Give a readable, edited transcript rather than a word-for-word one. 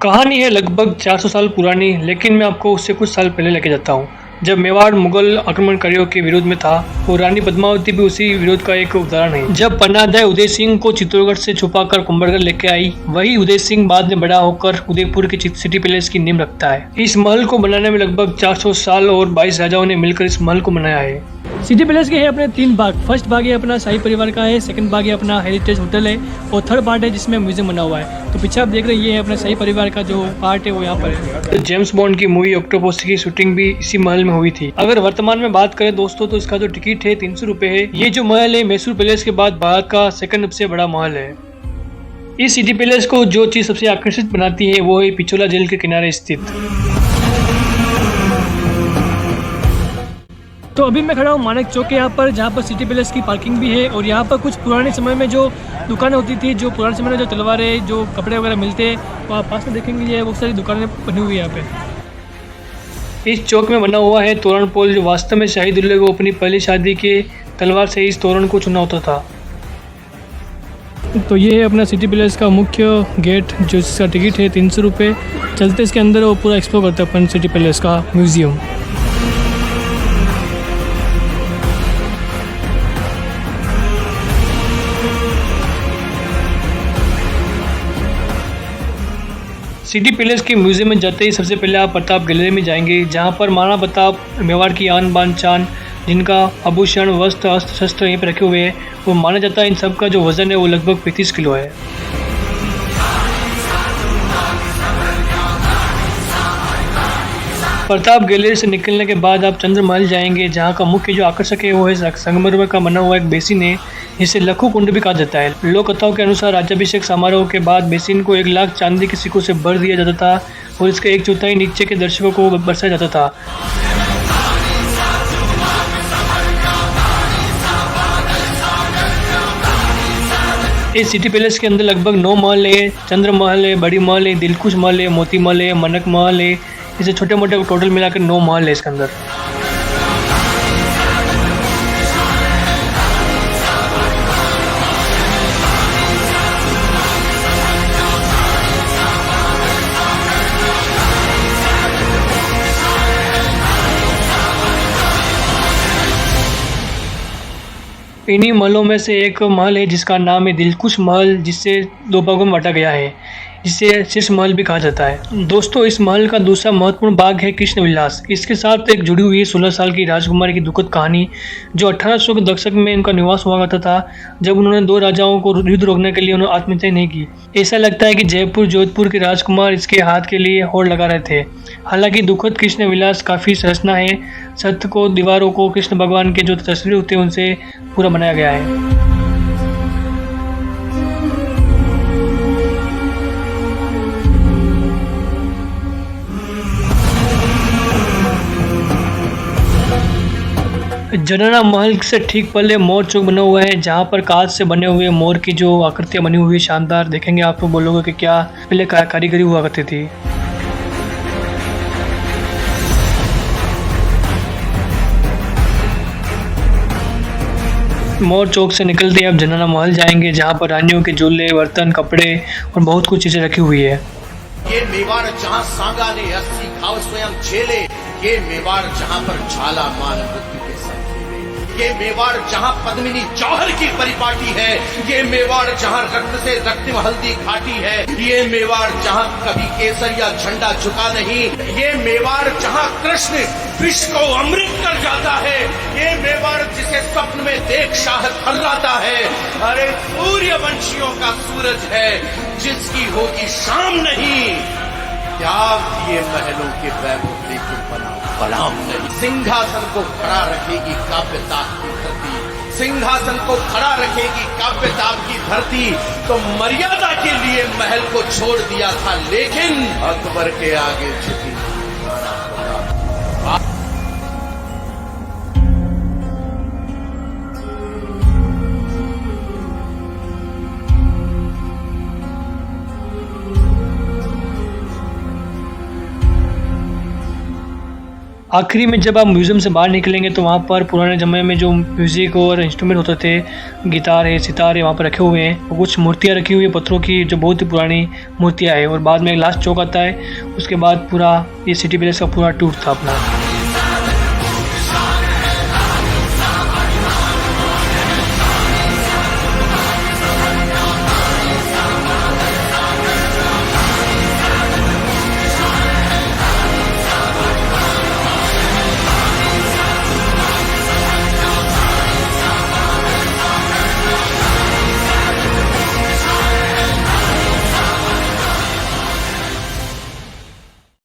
कहानी है लगभग 400 साल पुरानी, लेकिन मैं आपको उससे कुछ साल पहले लेके जाता हूँ। जब मेवाड़ मुगल आक्रमणकारियों के विरोध में था, और रानी पद्मावती भी उसी विरोध का एक उदाहरण है। जब पन्नादह उदय सिंह को चित्तौड़गढ़ से छुपाकर कुंभलगढ़ लेके आई, वही उदय सिंह बाद में बड़ा होकर उदयपुर के सिटी पैलेस की नींव रखता है। इस महल को बनाने में लगभग 400 साल और 22 राजाओं ने मिलकर इस महल को बनाया है। सिटी पैलेस के है अपने 3 भाग। फर्स्ट भाग ये अपना शाही परिवार का है, सेकंड भाग ये अपना हेरिटेज होटल है, और थर्ड पार्ट है जिसमें म्यूजियम बना हुआ है। तो पीछे आप देख रहे हैं ये है अपना शाही परिवार का जो पार्ट है वो यहाँ पर है। तो जेम्स बॉन्ड की मूवी ऑक्टोपस की शूटिंग भी इसी महल में हुई थी। अगर वर्तमान में बात करें दोस्तों, तो इसका जो टिकट है 300 रुपए है। ये जो महल है मैसूर पैलेस के बाद भारत का सेकंड सबसे बड़ा महल है। इस सिटी पैलेस को जो चीज सबसे आकर्षित बनाती है वो है पिछोला झील के किनारे स्थित। तो अभी मैं खड़ा हूँ मानेक चौक के यहाँ पर, जहाँ पर सिटी पैलेस की पार्किंग भी है, और यहाँ पर कुछ पुराने समय में जो दुकानें होती थी, जो पुराने समय में जो तलवारें, जो कपड़े वगैरह मिलते हैं, तो आप पास में देखेंगे ये बहुत सारी दुकानें बनी हुई है यहाँ पे। इस चौक में बना हुआ है तोरण पोल, जो वास्तव में शाही दुल्हे को अपनी पहली शादी के तलवार से इस तोरण को चुना होता था। तो ये है अपना सिटी पैलेस का मुख्य गेट, जो इसका टिकट है 300 रुपये। चलते इसके अंदर वो पूरा एक्सप्लोर करते हैं अपन सिटी पैलेस का म्यूजियम। सिटी पैलेस के म्यूजियम में जाते ही सबसे पहले आप प्रताप गैलरी में जाएंगे, जहां पर महाराणा प्रताप मेवाड़ की आन बान शान, जिनका आभूषण वस्त्र अस्त्र शस्त्र यहीं पर रखे हुए हैं, वो माना जाता है इन सब का जो वजन है वो लगभग 35 किलो है। प्रताप गैलरी से निकलने के बाद आप चंद्रमहल जाएंगे, जहाँ का मुख्य जो आकर्षक है वो है संगमरमर का बना हुआ एक बेसिन है, जिसे लखू कुंड भी कहा जाता है। लोक कथाओं के अनुसार राज्याभिषेक समारोह के बाद बेसिन को 1 लाख चांदी के सिक्कों से भर दिया जाता था, और इसका 1/4 नीचे के दर्शकों को बरसाया जाता था। इस सिटी पैलेस के अंदर लगभग 9 महल है। चंद्र महल है, बड़ी महल है, दिलकुश महल है, मोती महल है, मनक महल है। इसे छोटे मोटे टोटल मिलाकर 9 महल है इसके अंदर। इन्हीं महलों में से एक महल है जिसका नाम है दिलकुश महल, जिससे 2 भागों में बांटा गया है, जिसे शीर्ष महल भी कहा जाता है। दोस्तों, इस महल का दूसरा महत्वपूर्ण भाग है कृष्ण विलास। इसके साथ एक जुड़ी हुई है 16 साल की राजकुमारी की दुखद कहानी, जो 1800 के दशक में उनका निवास हुआ करता था, जब उन्होंने 2 राजाओं को युद्ध रोकने के लिए उन्होंने आत्महत्या नहीं की। ऐसा लगता है कि जयपुर जोधपुर के राजकुमार इसके हाथ के लिए होड़ लगा रहे थे। हालांकि दुखद कृष्ण विलास काफ़ी संरचना है। सत्य को, दीवारों को कृष्ण भगवान के जो तस्वीरें होते हैं उनसे पूरा बनाया गया है। जनना महल से ठीक पहले मोर चौक बना हुआ है, जहाँ पर कांच से बने हुए मोर की जो आकृतियाँ बनी हुई है शानदार। देखेंगे आप तो बोलोगे कि क्या पहले कारीगरी हुआ करती थी। मोर चौक से निकलते ही आप जनना महल जाएंगे, जहाँ पर रानियों के झूले, बर्तन, कपड़े और बहुत कुछ चीजें रखी हुई है। ये मेवाड़ जहाँ सांगा ने 80 घाव स्वयं झेले, ये मेवाड़ जहाँ पर झाला मान मृत्यु के संग खेले, ये मेवाड़ जहाँ पद्मिनी जौहर की परिपाटी है, ये मेवाड़ जहाँ रक्त से रक्तिम हल्दी घाटी है, ये मेवाड़ जहाँ कभी केसरिया झंडा झुका नहीं, ये मेवाड़ जहाँ कृष्ण विष को अमृत कर जाता है, ये मेवाड़ जिसे स्वप्न में देख शाह थर्राता है। अरे सूर्यवंशियों का सूरज है, जिसकी होगी शाम नहीं। त्याग दिए महलों के वैभव, लेकिन बना गुलाम नहीं। सिंहासन को खड़ा रखेगी काव्यताप की धरती, सिंहासन को खड़ा रखेगी काव्यताप की धरती। तो मर्यादा के लिए महल को छोड़ दिया था, लेकिन अकबर के आगे झुकी। आखिरी में जब आप म्यूज़ियम से बाहर निकलेंगे तो वहाँ पर पुराने ज़माने में जो म्यूज़िक और इंस्ट्रूमेंट होते थे, गिटार है, सितार है, वहाँ पर रखे हुए हैं। कुछ मूर्तियाँ रखी हुई है पत्थरों की, जो बहुत ही पुरानी मूर्तियाँ हैं। और बाद में एक लास्ट चौक आता है, उसके बाद पूरा ये सिटी पैलेस का पूरा टूर था अपना।